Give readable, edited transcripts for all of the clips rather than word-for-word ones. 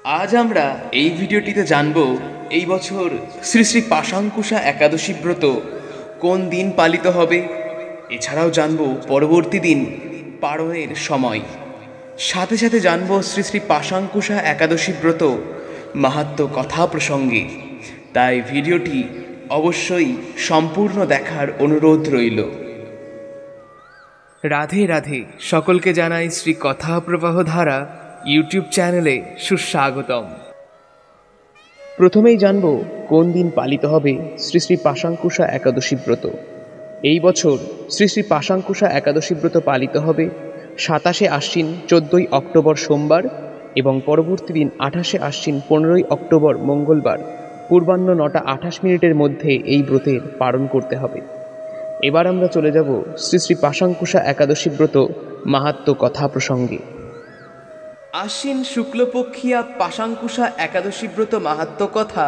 আজ আমরা এই ভিডিওটিতে জানব এই বছর শ্রী শ্রী পাশাঙ্কুশা একাদশী ব্রত কোন দিন পালিত হবে। এছাড়াও জানব পরবর্তী দিন পালনের সময়। সাথে সাথে জানব শ্রী শ্রী পাশাঙ্কুশা একাদশী ব্রত মাহাত্ম্য কথা প্রসঙ্গে। তাই ভিডিওটি অবশ্যই সম্পূর্ণ দেখার অনুরোধ রইল। রাধে রাধে, সকলকে জানাই শ্রী কথা প্রবাহ ধারা ইউটিউব চ্যানেলে সুস্বাগতম। প্রথমেই জানব কোন দিন পালিত হবে শ্রী শ্রী পাশাঙ্কুশা একাদশী ব্রত। এই বছর শ্রী শ্রী পাশাঙ্কুশা একাদশী ব্রত পালিত হবে 27শে আশ্বিন 14ই অক্টোবর সোমবার এবং পরবর্তী দিন 28শে আশ্বিন 15ই অক্টোবর মঙ্গলবার পূর্বাহ্ন 9টা 28 মিনিটের মধ্যে এই ব্রতের পালন করতে হবে। এবার আমরা চলে যাব শ্রী শ্রী পাশাঙ্কুশা একাদশী ব্রত মাহাত্ম্য কথা প্রসঙ্গে। আশ্বিন শুক্লপক্ষিয়া পাশাঙ্কুশা একাদশী ব্রত মাহাত্ম্য কথা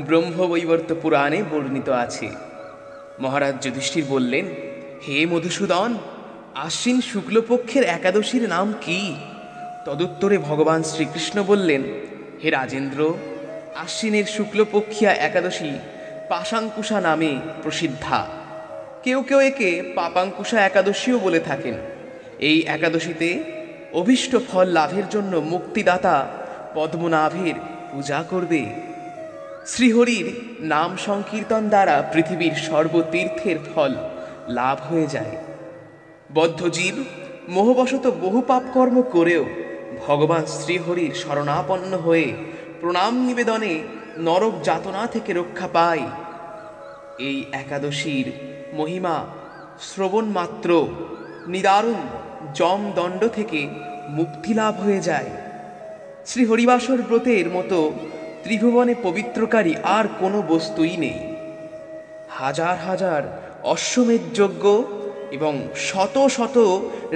ব্রহ্মবৈবর্ত পুরাণে বর্ণিত আছে। মহারাজ যুধিষ্ঠির বললেন, হে মধুসূদন, আশ্বিন শুক্লপক্ষের একাদশীর নাম কি? তদুত্তরে ভগবান শ্রীকৃষ্ণ বললেন, হে রাজেন্দ্র, আশ্বিনের শুক্লপক্ষিয়া একাদশী পাশাঙ্কুশা নামে প্রসিদ্ধা। কেউ কেউ একে পাপাঙ্কুশা একাদশীও বলে থাকেন। এই একাদশীতে অভীষ্ট ফল লাভের জন্য মুক্তিদাতা পদ্মনাভের পূজা করবে। শ্রীহরির নাম সংকীর্তন দ্বারা পৃথিবীর সর্বতীর্থের ফল লাভ হয়ে যায়। বদ্ধজীব মোহবশত বহু পাপকর্ম করেও ভগবান শ্রীহরির শরণাপন্ন হয়ে প্রণাম নিবেদনে নরক যাতনা থেকে রক্ষা পায়। এই একাদশীর মহিমা শ্রবণ মাত্র নিদারুণ যমদণ্ড থেকে মুক্তি লাভ হয়ে যায়। শ্রী হরিবাসর ব্রতের মতো ত্রিভুবনে পবিত্রকারী আর কোনো বস্তুই নেই। হাজার হাজার অশ্বমেধ যজ্ঞ এবং শত শত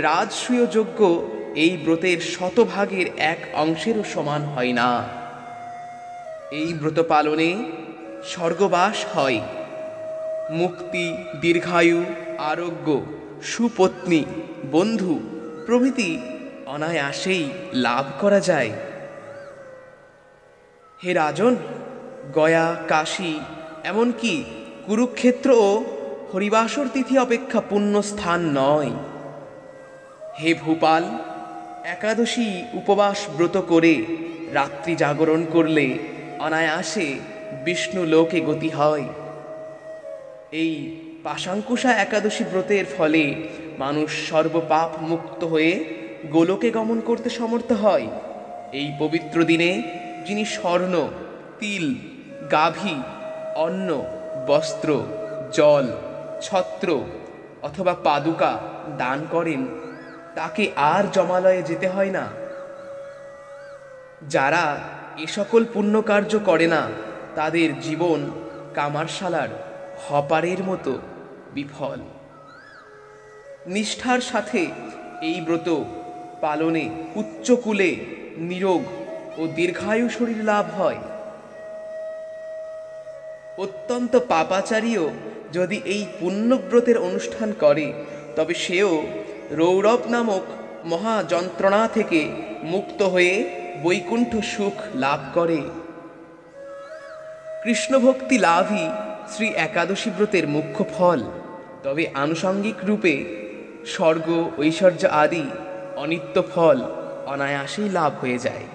রাজসূয় যজ্ঞ এই ব্রতের শতভাগের এক অংশেরও সমান হয় না। এই ব্রত পালনে স্বর্গবাস হয়, মুক্তি, দীর্ঘায়ু, আরোগ্য, সুপত্নী, বন্ধু প্রভৃতি অনায়াসেই লাভ করা যায়। হে রাজন, গয়া, কাশী, এমনকি কুরুক্ষেত্রও হরিবাসর তিথি অপেক্ষা পুণ্য স্থান নয়। হে ভূপাল, একাদশী উপবাস ব্রত করে রাত্রি জাগরণ করলে অনায়াসে বিষ্ণু লোকে গতি হয়। এই পাশাঙ্কুশা একাদশী ব্রতের ফলে মানুষ সর্বপাপ মুক্ত হয়ে গোলোকে গমন করতে সমর্থ হয়। এই পবিত্র দিনে যিনি স্বর্ণ, তিল, গাভী, অন্ন, বস্ত্র, জল, ছত্র অথবা পাদুকা দান করেন, তাকে আর জমালয়ে যেতে হয় না। যারা এ সকল পুণ্যকার্য করে না, তাদের জীবন কামারশালার হপারের মতো বিফল। নিষ্ঠার সাথে এই ব্রত পালনে উচ্চকুলে নিরোগ ও দীর্ঘায়ু শরীর লাভ হয়। অত্যন্ত পাপাচারীও যদি এই পুণ্যব্রতের অনুষ্ঠান করে, তবে সেও রৌরব নামক মহাযন্ত্রণা থেকে মুক্ত হয়ে বৈকুণ্ঠ সুখ লাভ করে। কৃষ্ণভক্তি লাভই শ্রী একাদশী ব্রতের মুখ্য ফল। তবে আনুষঙ্গিক রূপে স্বর্গ, ঐশ্বর্য আদি অনিত্য ফল অনায়াসেই লাভ হয়ে যায়।